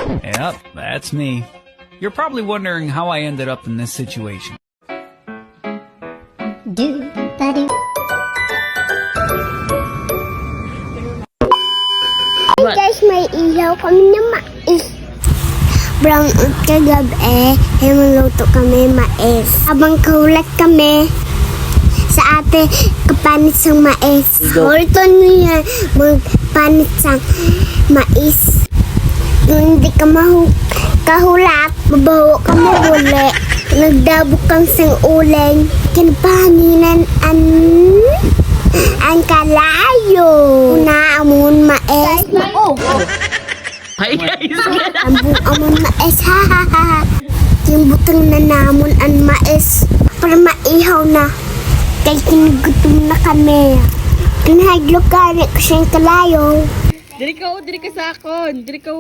Yep, that's me. You're probably wondering how I ended up in this situation. Hey guys, may ilaw kami na mais. Brown out kagabi, maluto kami mais. Habang kaulat kami sa ate kapanit sang mais. Horto niya magpanit sang mais. Kung hindi ka kahulat, babaho ka mabuli. Nagdabok kang sang uling. Kinapaninan ang kalayo. Naamon mais. Hi guys! Ambong amon mais, ha ha ha. Yung butang na namon ang mais. Para maihaw na. Kaya kinugutom na kami. Kinahaglo ka rin ko siyang kalayo. Diri ka sa akon. Diri ka.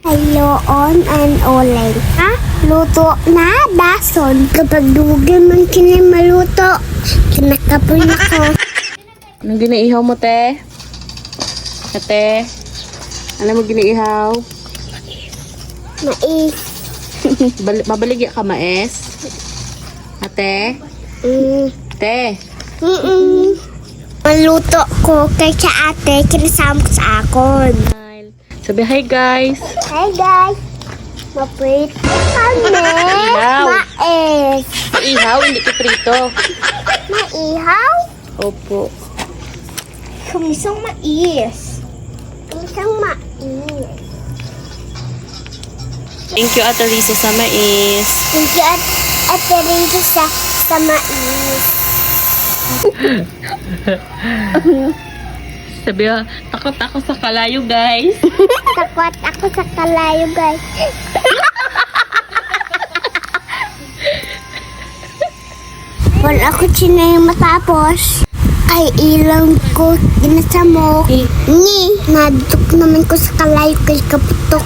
Hayoon and olay. Ha? Luto na dason. Kapag dugay man kinay maluto, kinakapoy na ko. Anong ginaihaw mo, te? Ate? Ano mo ginaihaw? Mais. Mabaligya ka, maes? Ate? Te? Maluto ko kay sa ate, kinasama ko sa akon. Sabi hi guys! Hey guys! Maprito kami! Ihaw. Mais! Ihaw, hindi ka prito. Maihaw? Opo. Kumisang mais. Kumisang mais. Thank you, Ate Lisa, sa mais. Thank you at rin sa mais. Sabi takot ako sa kalayo guys. Takot ako sa kalayo guys. Wala ako chinay matapos. Ay ilang ko ginasamok. Ni, naduk naman ko sa kalayo kay kaputok.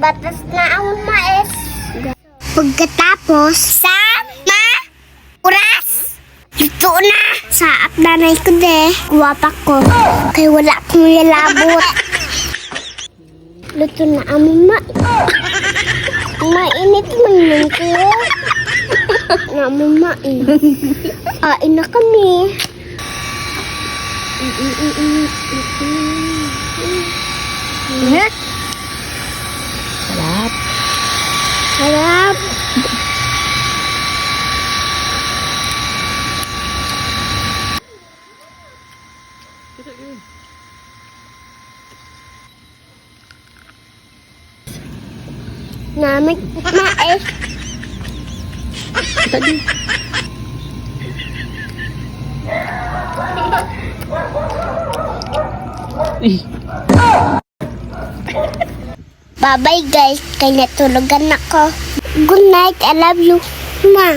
Batas na ang mais. Pagkatapos, oras. Ito na. Saap nanay ko de. Guwapak ko. Kaya wala akong lalabot. Luto na ang mainit man yun ko. Namamain. Kain na kami. Sarap. Harap. Namig mais. Tadi. Bye-bye guys, kaya natulugan ako. Good night, I love you. Ma.